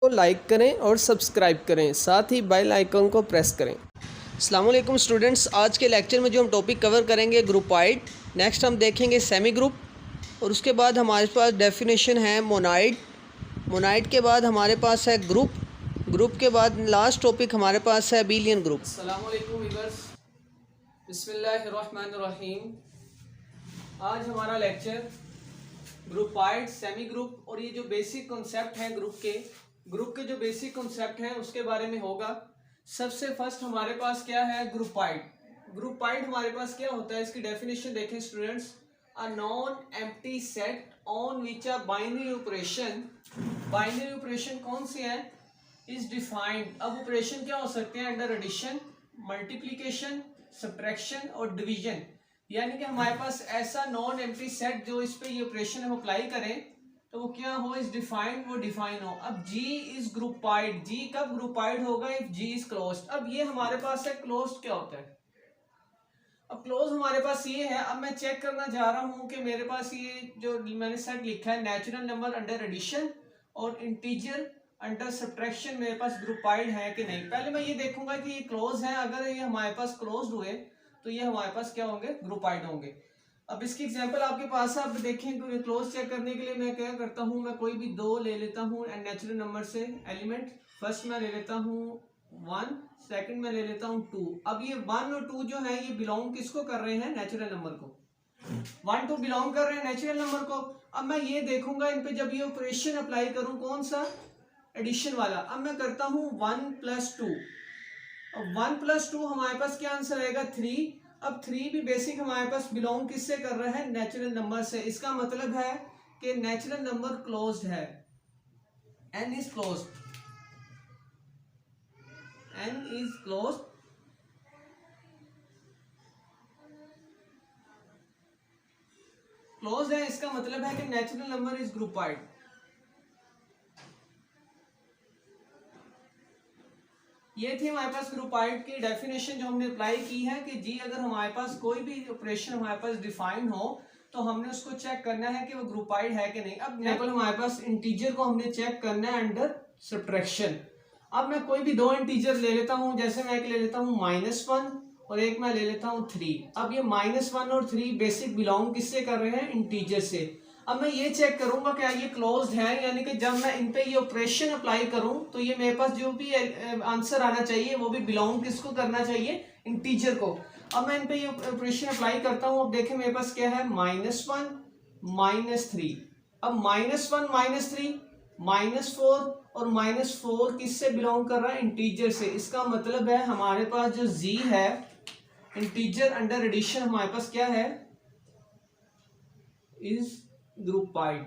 को लाइक करें और सब्सक्राइब करें, साथ ही बेल आइकन को प्रेस करें। अस्सलाम वालेकुम स्टूडेंट्स, आज के लेक्चर में जो हम टॉपिक कवर करेंगे ग्रुपाइड, नेक्स्ट हम देखेंगे सेमी ग्रुप और उसके बाद हमारे पास डेफिनेशन है मोनाइड। मोनाइड के बाद हमारे पास है ग्रुप के बाद लास्ट टॉपिक हमारे पास है अबेलियन ग्रुप। अस्सलाम वालेकुम व्यूअर्स, बिस्मिल्लाहिर्रहमानिर्रहीम। आज हमारा लेक्चर ग्रुपाइड, सेमी ग्रुप और ये जो बेसिक कॉन्सेप्ट है ग्रुप के जो बेसिक कॉन्सेप्ट हैं उसके बारे में होगा। सबसे फर्स्ट हमारे पास क्या है ग्रुपाइड हमारे पास क्या होता है, इसकी डेफिनेशन देखें students. A non empty set on which a binary operation कौन सी है, इज डिफाइंड। अब ऑपरेशन क्या हो सकते हैं, अंडर एडिशन, मल्टीप्लिकेशन, सब्ट्रैक्शन और डिवीजन। यानी कि हमारे पास ऐसा नॉन एम्प्टी सेट जो इस पे ये ऑपरेशन हम अप्लाई करें तो वो क्या हो, इज डिफाइंड, वो डिफाइन हो। अब G इज ग्रुपाइड, G कब ग्रुपाइड होगा, इफ G इज क्लोज्ड। अब ये हमारे पास है क्लोज्ड, क्या होता है। अब क्लोज हमारे पास ये है। अब मैं चेक करना चाह रहा हूं कि मेरे पास ये जो मैंने सेट लिखा है नेचुरल नंबर अंडर एडिशन और इंटीजर अंडर सब्ट्रैक्शन मेरे पास ग्रुपाइड है कि नहीं। पहले मैं ये देखूंगा कि ये क्लोज है। अगर ये हमारे पास क्लोज्ड हुए तो ये हमारे पास क्या होंगे, ग्रुपाइड होंगे। अब इसकी एग्जांपल आपके पास है, आप देखें तो क्लोज चेक करने के लिए मैं क्या करता हूं, मैं कोई भी दो ले लेता हूं नेचुरल नंबर से एलिमेंट। फर्स्ट मैं ले लेता हूं 1, सेकंड में ले लेता हूं 2। अब ये 1 और 2 जो है ये बिलोंग किसको कर रहे हैं, नेचुरल नंबर को। 1 2 बिलोंग कर रहे हैं नेचुरल नंबर को। अब मैं ये देखूंगा इन पे जब ये ऑपरेशन अप्लाई करूं, कौन सा, एडिशन वाला। अब मैं करता हूं 1 + 2। अब 1 + 2 हमारे पास क्या आंसर आएगा, 3। अब 3 भी बेसिक हमारे पास बिलोंग किससे कर रहा है, नेचुरल नंबर से। इसका मतलब है कि नेचुरल नंबर क्लोज्ड है, n is closed, n is closed. Closed है, इसका मतलब है कि नेचुरल नंबर इज ग्रुपाइड। ये थी हमारे पास ग्रुपाइड की डेफिनेशन जो हमने अप्लाई की है कि जी अगर हमारे पास कोई भी ऑपरेशन हमारे पास डिफाइन हो तो हमने उसको चेक करना है कि वो ग्रुपाइड है कि नहीं। अब एग्जांपल हमारे पास इंटीजर को हमने चेक करना है अंडर सब्ट्रैक्शन। अब मैं कोई भी दो इंटीजर ले लेता हूं, जैसे मैं एक ले लेता हूं -1 और एक मैं ले लेता हूं 3। अब ये -1 और 3 बेसिक बिलोंग किससे कर रहे हैं, इंटीजर से। अब मैं ये चेक करूंगा क्या ये क्लोज्ड है, यानी कि जब मैं इन पे ये ऑपरेशन अप्लाई करूं तो ये मेरे पास जो भी आंसर आना चाहिए वो भी बिलोंग किसको करना चाहिए, इंटीजर को। अब मैं इन पे ये ऑपरेशन अप्लाई करता हूं। अब देखें मेरे पास क्या है, -1 -3। अब -1 -3 -4 और -4 किससे बिलोंग कर रहा है, इंटीजर से। इसका मतलब है हमारे पास जो Z है, इंटीजर अंडर एडिशन, हमारे पास क्या है, इज ग्रुपाइड।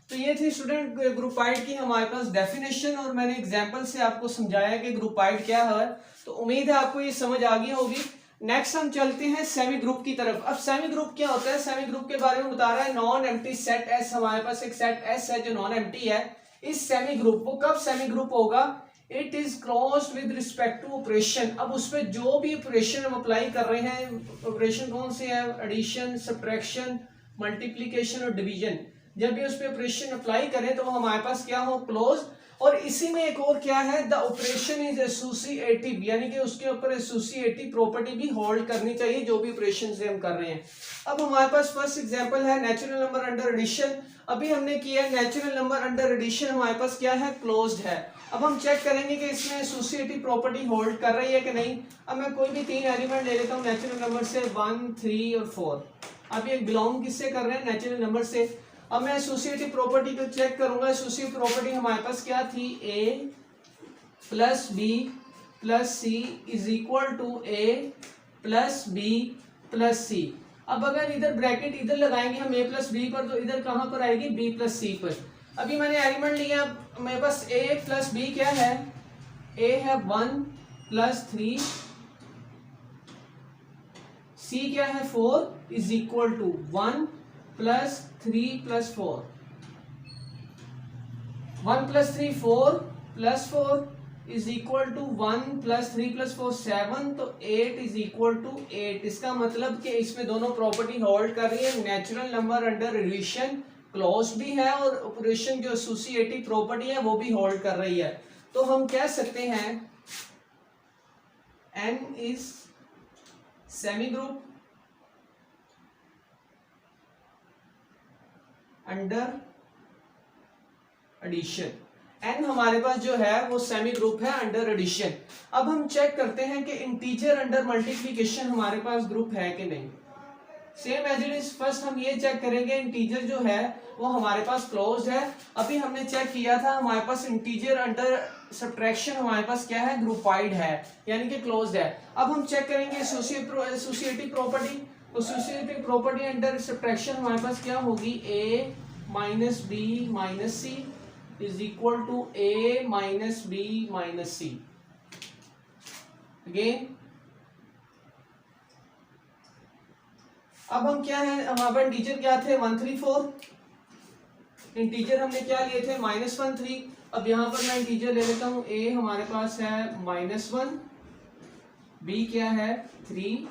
तो ये थी स्टूडेंट ग्रुपाइड की हमारे पास डेफिनेशन और मैंने एग्जांपल से आपको समझाया कि ग्रुपाइड क्या है। तो उम्मीद है आपको ये समझ आ गई होगी। नेक्स्ट हम चलते हैं सेमी ग्रुप की तरफ। अब सेमी ग्रुप क्या होता है, सेमी ग्रुप के बारे में बता रहा है। नॉन एम्प्टी सेट एस, हमारे पास एक सेट एस है जो नॉन एम्प्टी है। इस सेमी ग्रुप, वो कब सेमी ग्रुप होगा, it is closed with respect to operation. अब उस पर जो भी ऑपरेशन हम अप्लाई कर रहे हैं, ऑपरेशन कौन से है, एडिशन, सब्ट्रैक्शन, मल्टीप्लिकेशन और डिवीजन। जब भी उस पर ऑपरेशन अप्लाई करें तो हमारे पास क्या हो, क्लोज। और इसी में एक और क्या है, द ऑपरेशन इज एसोसिएटिव, यानी कि उसके ऊपर एसोसिएटिव प्रॉपर्टी भी होल्ड करनी चाहिए जो भी ऑपरेशन से हम कर रहे हैं। अब हमारे पास फर्स्ट एग्जांपल है नेचुरल नंबर अंडर एडिशन। अभी हमने किया है नेचुरल नंबर अंडर एडिशन, हमारे पास क्या है, क्लोज्ड है। अब हम चेक करेंगे कि इसमें एसोसिएटिव प्रॉपर्टी होल्ड कर रही है कि नहीं। अब मैं कोई भी 3 एलिमेंट ले लेता हूँ नेचुरल नंबर से, 1 3 और 4। अब ये बिलोंग किससे कर रहे हैं, नेचुरल नंबर से। अब मैं एसोसिएटिव प्रॉपर्टी को चेक करूंगा। एसोसिएटिव प्रॉपर्टी हमारे पास क्या थी, A + B + C is equal to A + B + C। अब अगर इधर ब्रैकेट इधर लगाएंगे हम A + B पर, तो इधर कहां पर आएगी, B + C पर। अभी मैंने एलिमेंट लिया, मेरे पास A + B क्या है, A है 1 + 3, C क्या है 4 is equal to 1 + 3 + 4। 1 + 3 4 + 4 is equal to 1 plus 3 plus 4 7, तो 8 इज इक्वल टू 8। इसका मतलब कि इसमें दोनों प्रॉपर्टी होल्ड कर रही है, natural number under addition close भी है और ऑपरेशन जो एसोसिएटिव प्रॉपर्टी है वो भी होल्ड कर रही है। तो हम कह सकते हैं n is semi group under addition. n हमारे पास जो है वो सेमी ग्रुप है अंडर एडिशन। अब हम चेक करते हैं कि इंटीजर अंडर मल्टीप्लिकेशन हमारे पास ग्रुप है कि नहीं। Same as it is, first हम ये चेक करेंगे इंटीजर जो है वो हमारे पास क्लोज्ड है। अभी हमने चेक किया था हमारे पास इंटीजर अंडर सब्ट्रैक्शन हमारे पास क्या है, ग्रुपाइड है, यानी कि क्लोज्ड है। अब हम चेक करेंगे associative property. Associative property under subtraction हमारे पास क्या होगी, a minus B minus C is equal to a minus B minus C. Again अब हम क्या है, हमारे इंटीजर क्या थे 1 3 4, इंटीजर हमने क्या लिए थे -1 3। अब यहां पर मैं इंटीजर ले लेता हूं, a हमारे पास है -1, b क्या है 3,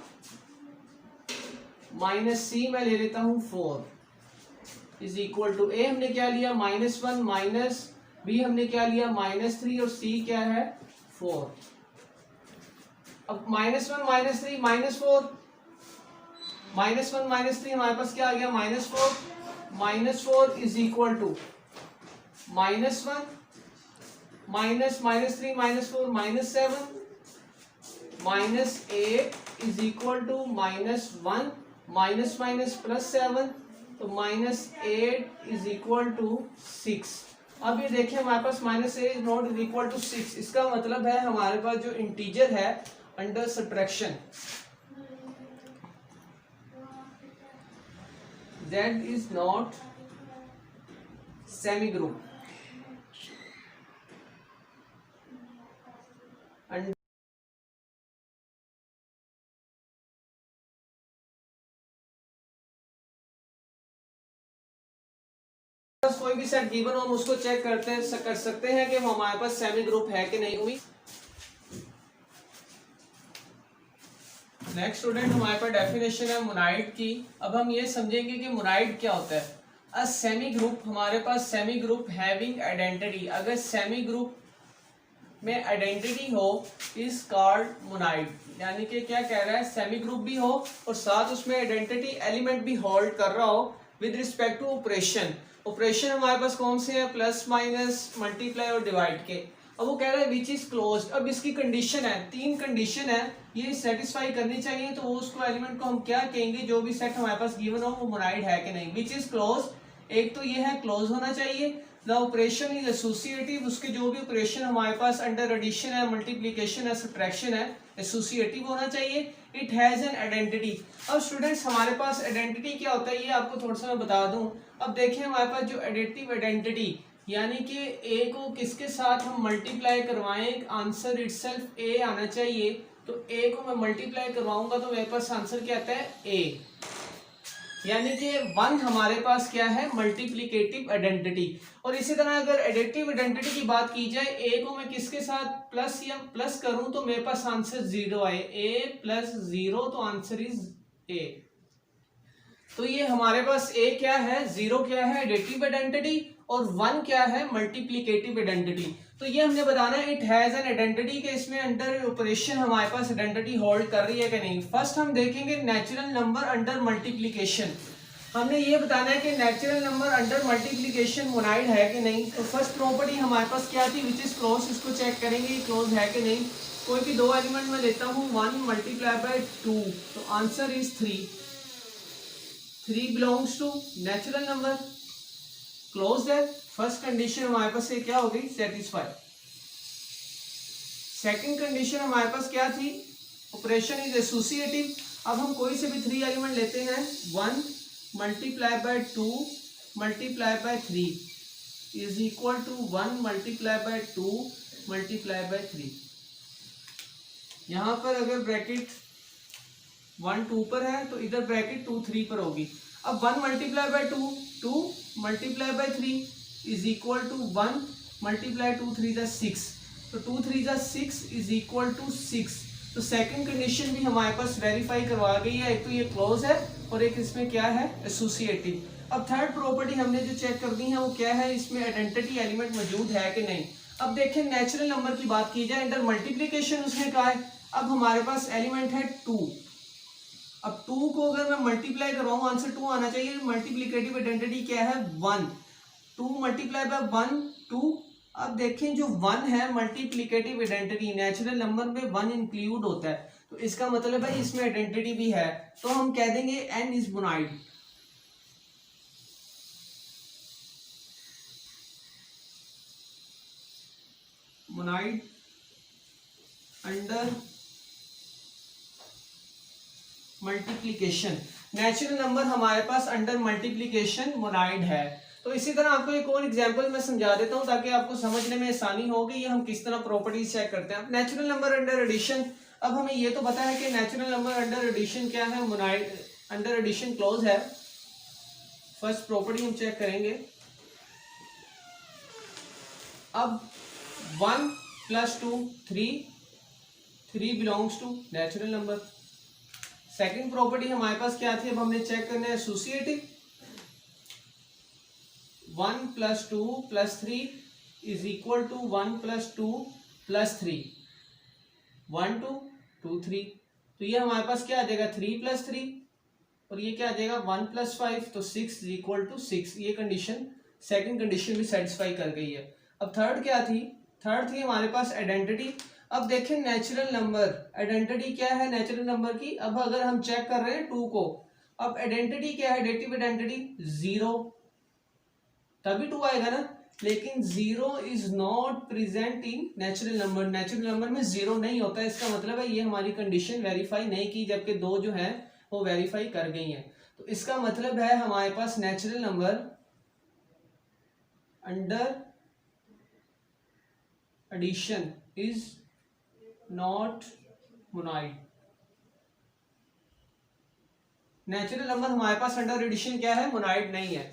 माइनस सी मैं ले लेता हूं 4 इज इक्वल टू a हमने क्या लिया -1 माइनस b हमने क्या लिया -3 और c क्या है 4। अब -1 -3 -4, -1 -3 हमारे पास क्या आ गया -4 is equal to -1 minus -3 -4 -7 -8 is equal to -1 minus minus plus 7, तो -8 इज इक्वल टू 6। अब ये देखिए हमारे पास -8 is not is equal to 6। इसका मतलब है हमारे पास जो इंटीजर है under subtraction z is not semi group and कोई भी सेट गिवन हो हम उसको चेक कर सकते हैं कि वो हमारे पास सेमी ग्रुप है कि नहीं हुई। नेक्स्ट स्टूडेंट हमारे पास डेफिनेशन है मोनाइड की। अब हम ये समझेंगे कि मोनाइड क्या होता है। अ सेमी ग्रुप, हमारे पास सेमी ग्रुप हैविंग आइडेंटिटी, अगर सेमी ग्रुप में आइडेंटिटी हो इज कॉल्ड मोनाइड। यानी कि क्या कह रहा है, सेमी ग्रुप भी हो और साथ उसमें आइडेंटिटी एलिमेंट भी होल्ड कर रहा हो with respect to operation. Operation हमारे पास कौन से हैं, प्लस माइनस मल्टीप्लाई और डिवाइड के। अब वो कह रहा है विच इज क्लोज्ड। अब इसकी कंडीशन है, 3 कंडीशन है, ये सेटिस्फाई करनी चाहिए। तो उसको एलिमेंट को हम क्या कहेंगे, जो भी सेट हमारे पास गिवन हो वो मोनाइड है कि नहीं। विच इज क्लोज्ड, एक तो ये है क्लोज होना चाहिए। द ऑपरेशन इज एसोसिएटिव, उसके जो भी ऑपरेशन हमारे पास अंडर एडिशन है, मल्टीप्लिकेशन है, सब्ट्रैक्शन है, एसोसिएटिव होना चाहिए। It has an identity. अब स्टूडेंट्स हमारे पास आइडेंटिटी क्या होता है ये आपको थोड़ा सा मैं बता दूं। अब देखिए हमारे पास जो एडिटिव आइडेंटिटी, यानी कि ए को किसके साथ हम मल्टीप्लाई करवाएं, आंसर इटसेल्फ ए आना चाहिए। तो ए को मैं मल्टीप्लाई करवाऊंगा तो मेरे पास आंसर क्या आता है ए, यानी कि 1 हमारे पास क्या है, मल्टीप्लिकेटिव आइडेंटिटी। और इसी तरह अगर एडिटिव आइडेंटिटी की बात की जाए, ए को मैं किसके साथ प्लस या प्लस करूं तो मेरे पास आंसर 0 आए, a प्लस 0 तो आंसर इज ए। तो ये हमारे पास ए क्या है, 0 क्या है एडिटिव आइडेंटिटी और 1 क्या है मल्टीप्लिकेटिव आइडेंटिटी। तो ये हमने बताना है इट हैज एन आइडेंटिटी के इसमें अंडर ऑपरेशन हमारे पास आइडेंटिटी होल्ड कर रही है कि नहीं। फर्स्ट हम देखेंगे नेचुरल नंबर अंडर मल्टीप्लिकेशन। हमने ये बताना है कि natural number under multiplication monoid है कि नहीं। तो फर्स्ट प्रॉपर्टी हमारे पास क्या थी, विच इज क्लोज, इसको चेक करेंगे क्लोज है कि नहीं। कोई भी 2 एलिमेंट में लेता हूँ, 1 मल्टीप्लाई बाय 2 तो answer is 3 belongs to natural number, closed है। फर्स्ट कंडीशन हमारे पास से क्या हो गई, सेटिस्फाई। सेकंड कंडीशन हमारे पास क्या थी, ऑपरेशन इज एसोसिएटिव। अब हम कोई से भी 3 एलिमेंट लेते हैं, 1 multiply by 2 multiply by 3 is equal to 1 multiply by 2 multiply by 3। यहां पर अगर ब्रैकेट 1 2 पर है तो इधर ब्रैकेट 2 3 पर होगी। अब 1 multiply by 2 2 multiply by 3 is equal to 1 multiply 2 3 6। तो 2 3 जा 6 इज इक्वल टू 6। तो सेकंड कंडीशन भी हमारे पास वेरीफाई करवा गई है, एक तो ये क्लोज है और एक इसमें क्या है एसोसिएटिव। अब थर्ड प्रॉपर्टी हमने जो चेक कर दी है वो क्या है, इसमें आइडेंटिटी एलिमेंट मौजूद है कि नहीं। अब देखें नेचुरल नंबर की बात की जाए, अंडर मल्टीप्लीकेशन उसने कहा है, अब हमारे पास एलिमेंट है 2। अब 2 को अगर मैं मल्टीप्लाई करवाऊं आंसर 2 आना चाहिए। मल्टीप्लिकेटिव आइडेंटिटी क्या है 1, 2 मल्टीप्लाई बाय 1 2। अब देखें जो 1 है मल्टीप्लिकेटिव आइडेंटिटी, नेचुरल नंबर में 1 इंक्लूड होता है, तो इसका मतलब है इसमें आइडेंटिटी भी है, तो हम कह देंगे n is monoid. Monoid under multiplication. Natural number हमारे पास अंडर मल्टीप्लिकेशन मोनाइड है। तो इसी तरह आपको एक और एग्जांपल मैं समझा देता हूं ताकि आपको समझने में आसानी होगी ये हम किस तरह प्रॉपर्टीज चेक करते हैं। नेचुरल नंबर अंडर एडिशन, अब हमें ये तो पता है कि नेचुरल नंबर अंडर एडिशन क्या है, मोनाइड अंडर एडिशन क्लोज है। फर्स्ट प्रॉपर्टी हम चेक करेंगे। अब 1 + 2 3 belongs to natural number. Second property हमारे पास क्या थी, अब हमने चेक करना है एसोसिएटिव। 1 + 2 + 3 is equal to 1 + 2 + 3 1 2 2 3। तो ये हमारे पास क्या आ जाएगा 3 + 3 और ये क्या आ जाएगा 1 + 5, तो 6 इज इक्वल टू 6। ये कंडीशन सेकंड कंडीशन भी सेटिस्फाई कर गई है। अब थर्ड क्या थी, थर्ड थी हमारे पास आइडेंटिटी। अब देखें नेचुरल नंबर आइडेंटिटी क्या है नेचुरल नंबर की, अब अगर हम चेक कर रहे हैं 2 को, अब आइडेंटिटी क्या है, एडिटिव आइडेंटिटी 0, तभी 2 आएगा ना, लेकिन 0 is not present in natural number. Natural number में 0 नहीं होता है, इसका मतलब है ये हमारी कंडीशन वेरीफाई नहीं की, जबकि 2 जो है वो वेरीफाई कर गई हैं। तो इसका मतलब है हमारे पास natural number under addition is not monoid. Natural number हमारे पास अंडर एडिशन क्या है, मोनाइड नहीं है।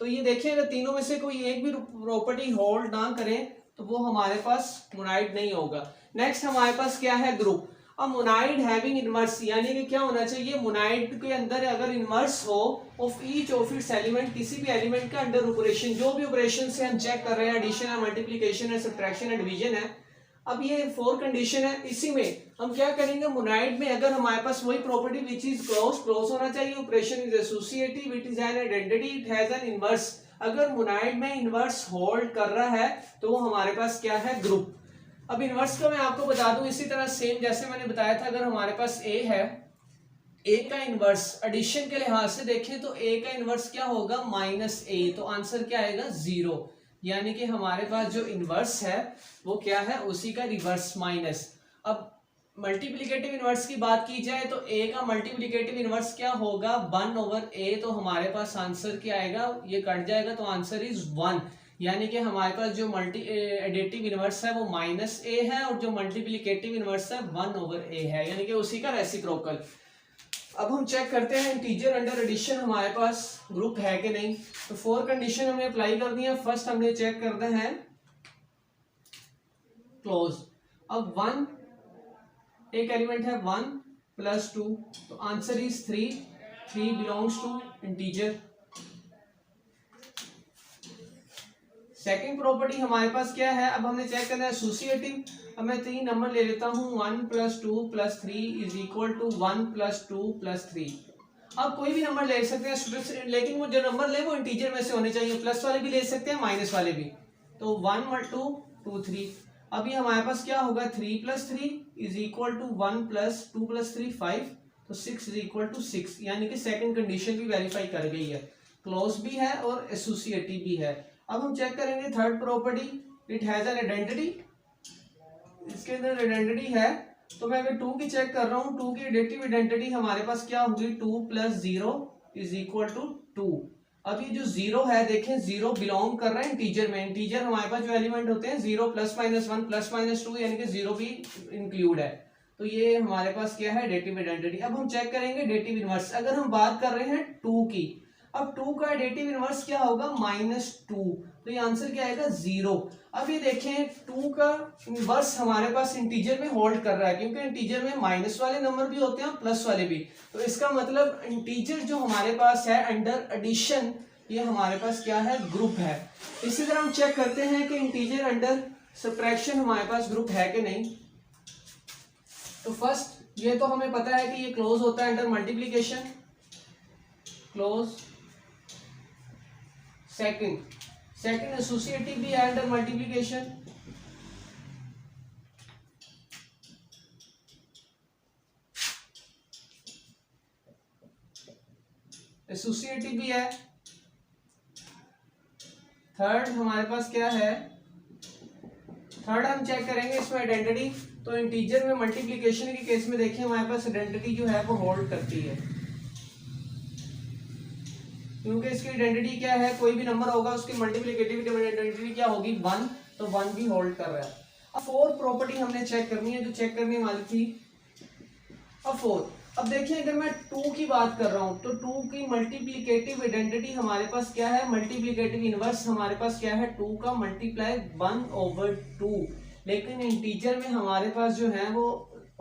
तो ये देखिए अगर तीनों में से कोई एक भी प्रॉपर्टी होल्ड ना करे तो वो हमारे पास मोनाइड नहीं होगा। नेक्स्ट हमारे पास क्या है ग्रुप। अब मोनाइड हैविंग इनवर्स, यानी कि क्या होना चाहिए, मोनाइड के अंदर अगर इनवर्स हो of each of its element, किसी भी एलिमेंट का अंडर ऑपरेशन, जो भी ऑपरेशन से हम चेक कर रहे हैं, एडिशन है, मल्टीप्लिकेशन है, सब्ट्रैक्शन है, डिवीजन है। अब ये 4 कंडीशन है, इसी में हम क्या करेंगे, मोनाइड में अगर हमारे पास वही प्रॉपर्टी विच इज क्लोज होना चाहिए, operation is associative, it is an identity, it has an inverse. अगर मोनाइड में इनवर्स होल्ड कर रहा है तो वो हमारे पास क्या है, ग्रुप। अब इनवर्स को मैं आपको बता दूं इसी तरह सेम जैसे मैंने बताया था, अगर हमारे पास ए है, ए का इनवर्स एडिशन के लिहाज से देखें तो ए का इनवर्स क्या होगा, -a, तो आंसर क्या आएगा 0। यानी कि हमारे पास जो इनवर्स है वो क्या है, उसी का रिवर्स माइनस। अब मल्टीप्लिकेटिव इनवर्स की बात की जाए तो a का मल्टीप्लिकेटिव इनवर्स क्या होगा 1/a, तो हमारे पास आंसर क्या आएगा, ये कट जाएगा तो आंसर इज 1। यानी कि हमारे पास जो एडिटिव इनवर्स है वो -a है और जो मल्टीप्लिकेटिव इनवर्स है 1/a है, यानी कि उसी का रेसिप्रोकल। अब हम चेक करते हैं इंटीजर अंडर एडिशन हमारे पास ग्रुप है कि नहीं। तो 4 कंडीशन हमने अप्लाई कर दी है। फर्स्ट हमने चेक करना है क्लोज। अब 1 एक एलिमेंट है 1 + 2, तो answer is 3 belongs to integer. Second property हमारे पास क्या है, अब हमने चेक करना है एसोसिएटिव। अब मैं 3 नंबर ले लेता हूं, 1 + 2 + 3 इज इक्वल टू 1 + 2 + 3। आप कोई भी नंबर ले सकते हैं स्टूडेंट्स, लेकिन वो जो नंबर ले वो इंटीजर में से होने चाहिए, प्लस वाले भी ले सकते हैं माइनस वाले भी। तो 1 + 2 2 3। अभी हमारे पास क्या होगा 3 + 3 इज इक्वल टू 1 + 2 + 3 5, तो 6 इज इक्वल टू 6। यानी कि सेकंड कंडीशन भी वेरीफाई कर गई है, क्लोज भी है और एसोसिएटिव भी है। अब हम चेक करेंगे third property, it has an identity. इसके अंदर आइडेंटिटी है, तो मैं अगर 2 की चेक कर रहा हूं, 2 की एडिटिव आइडेंटिटी हमारे पास क्या होगी 2 + 0 इज इक्वल टू 2। अब ये जो 0 है देखें 0 बिलोंग कर रहा है इंटीजर में। इंटीजर हमारे पास जो एलिमेंट होते हैं 0 ± 1 ± 2, यानी कि 0 भी इंक्लूड है। तो ये हमारे पास क्या है एडिटिव आइडेंटिटी। अब हम चेक करेंगे एडिटिव इनवर्स। अगर हम बात कर रहे हैं 2 की, अब 2 का एडिटिव इनवर्स क्या होगा -2, तो ये आंसर क्या आएगा 0। अब ये देखें 2 का इनवर्स हमारे पास इंटीजर में होल्ड कर रहा है, क्योंकि इंटीजर में माइनस वाले नंबर भी होते हैं और प्लस वाले भी। तो इसका मतलब इंटीजर जो हमारे पास है अंडर एडिशन, ये हमारे पास क्या है, ग्रुप है। इसी तरह हम चेक करते हैं कि इंटीजर अंडर सब्ट्रैक्शन हमारे पास ग्रुप है कि नहीं। तो फर्स्ट ये तो हमें पता है कि ये क्लोज होता है under multiplication, close. Second associative भी है अंडर मल्टीप्लीकेशन, एसोसिएटिव भी है। थर्ड हमारे पास क्या है, थर्ड हम चेक करेंगे इसमें आइडेंटिटी। तो इंटीजर में मल्टीप्लिकेशन के केस में देखिए हमारे पास आइडेंटिटी जो है वो होल्ड करती है, क्योंकि इसकी आइडेंटिटी क्या है, कोई भी नंबर होगा उसकी मल्टीप्लिकेटिव आइडेंटिटी क्या होगी, 1। तो 1 भी होल्ड कर रहा है। अब फोर्थ प्रॉपर्टी हमने चेक करनी है, जो चेक करने वाली थी। अब फोर्थ, अब देखिए अगर मैं 2 की बात कर रहा हूं तो 2 की मल्टीप्लिकेटिव आइडेंटिटी हमारे पास क्या है, मल्टीप्लिकेटिव इनवर्स हमारे पास क्या है, 2 का मल्टीप्लाई 1/2। लेकिन इंटीजर में हमारे पास जो है वो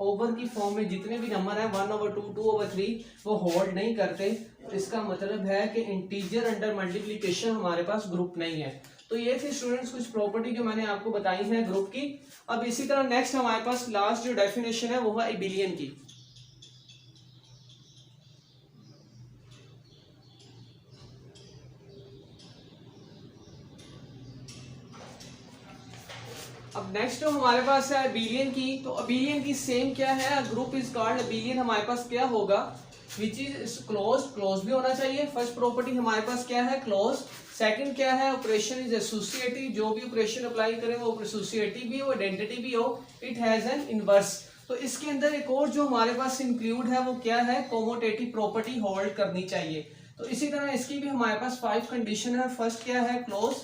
ओवर की फॉर्म में जितने भी नंबर है 1/2, 2/3 वो होल्ड नहीं करते। तो इसका मतलब है कि इंटीजर अंडर मल्टीप्लिकेशन हमारे पास ग्रुप नहीं है। तो ये थी स्टूडेंट्स कुछ प्रॉपर्टी जो मैंने आपको बताई है ग्रुप की। अब इसी तरह नेक्स्ट हमारे पास लास्ट जो डेफिनेशन है वो है एबिलियन की। अब नेक्स्ट जो हमारे पास है अबेलियन की। तो अबेलियन की सेम क्या है, ग्रुप इज कॉल्ड अबेलियन। हमारे पास क्या होगा, विच इज क्लोज, क्लोज भी होना चाहिए। फर्स्ट प्रॉपर्टी हमारे पास क्या है, क्लोज। सेकंड क्या है, ऑपरेशन इज एसोसिएटिव, जो भी ऑपरेशन अप्लाई करें वो एसोसिएटिव भी हो, आइडेंटिटी भी हो। It has an inverse. तो इसके अंदर एक और जो हमारे पास इंक्लूड है वो क्या है, कोमोटेटिव प्रॉपर्टी होल्ड करनी चाहिए। तो इसी तरह इसकी भी हमारे पास 5 कंडीशन है। फर्स्ट क्या है, क्लोज,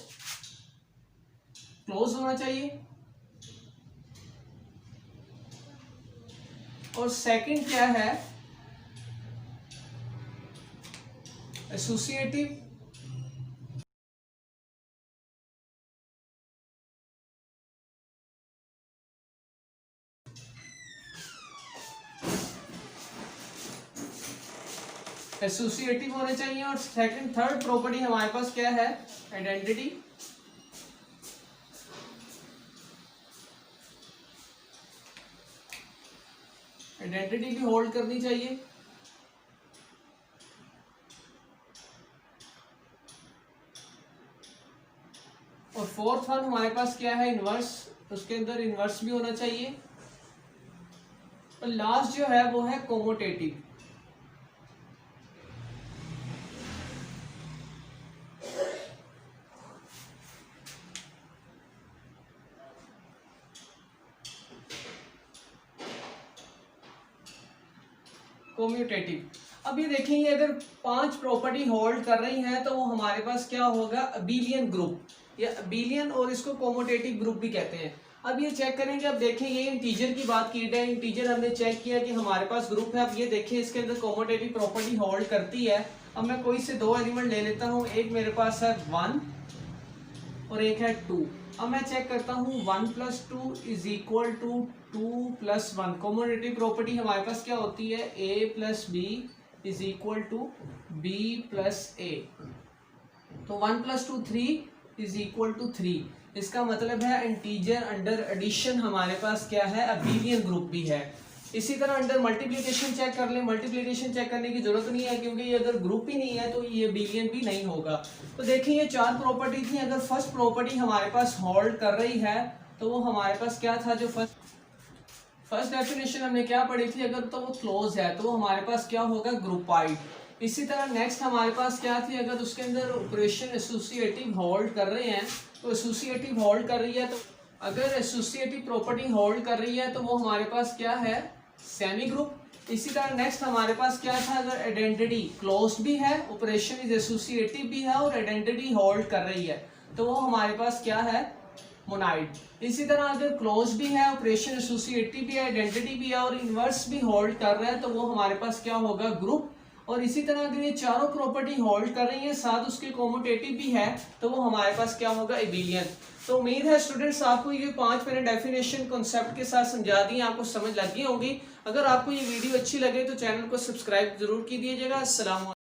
क्लोज होना चाहिए। और सेकंड क्या है, एसोसिएटिव। एसोसिएटिव होने चाहिए। और सेकंड थर्ड प्रॉपर्टी हमारे पास क्या है, आइडेंटिटी। आइडेंटिटी भी होल्ड करनी चाहिए। और फोर्थ वन हमारे पास क्या है, इनवर्स। उसके अंदर इनवर्स भी होना चाहिए। और लास्ट जो है वो है कोमोटेटिव। कोम्यूटेटिव। अब ये देखेंगे अगर 5 प्रॉपर्टी होल्ड कर रही हैं तो वो हमारे पास क्या होगा, अबेलियन ग्रुप या अबेलियन, और इसको कोमोटेटिव ग्रुप भी कहते हैं। अब ये चेक करेंगे। अब देखें ये इंटीजर की बात की है, इंटीजर हमने चेक किया कि हमारे पास ग्रुप है। अब ये देखें इसके अंदर कोमोटेटिव प्रॉपर्टी होल्ड करती है। अब मैं कोई से 2 एलिमेंट ले लेता हूँ। एक मेरे पास है 1 और एक है 2। अब मैं चेक करता हूँ 1 + 2 = 2 + 1। कोमोटेटिव प्रॉपर्टी हमारे पास क्या होती है, a + b = b + a। तो 1 + 2 3 = 3। इसका मतलब है इंटीजर अंडर एडिशन हमारे पास क्या है, अबेलियन ग्रुप भी है। इसी तरह अंडर मल्टीप्लिकेशन चेक कर ले। मल्टीप्लिकेशन चेक करने की जरूरत नहीं है, क्योंकि ये अगर ग्रुप ही नहीं है तो ये अबेलियन भी नहीं होगा। तो देखिए ये 4 प्रॉपर्टी थी। अगर फर्स्ट प्रॉपर्टी हमारे पास होल्ड कर रही है तो वो हमारे पास क्या था, जो फर्स्ट डेफिनेशन हमने क्या पढ़ी थी, अगर तो वो क्लोज है तो वो हमारे पास क्या होगा, ग्रुपाइड। इसी तरह नेक्स्ट हमारे पास क्या थी, अगर उसके अंदर ऑपरेशन एसोसिएटिव होल्ड कर रहे हैं तो एसोसिएटिव होल्ड कर रही है, तो अगर एसोसिएटिव प्रॉपर्टी होल्ड कर रही है तो वो हमारे पास क्या है, सेमी ग्रुप। इसी तरह नेक्स्ट हमारे पास क्या था, अगर आइडेंटिटी क्लोज भी है, ऑपरेशन इज एसोसिएटिव भी है और आइडेंटिटी होल्ड कर रही है तो वो हमारे पास क्या है, मोनाइड। इसी तरह अगर क्लोज भी है, ऑपरेशन एसोसिएटिव भी है, आइडेंटिटी भी है और इनवर्स भी होल्ड कर रहा है तो वो हमारे पास क्या होगा, ग्रुप। और इसी तरह अगर ये चारों प्रॉपर्टी होल्ड कर रही है साथ उसके कॉम्यूटेटिव भी है तो वो हमारे पास क्या होगा, एबिलियन। तो उम्मीद है स्टूडेंट्स आपको ये 5 मैंने डेफिनेशन कॉन्सेप्ट के साथ समझा दी, आपको समझ लगी होगी। अगर आपको ये वीडियो अच्छी लगे तो चैनल को सब्सक्राइब जरूर कीजिएगा। अस्सलाम।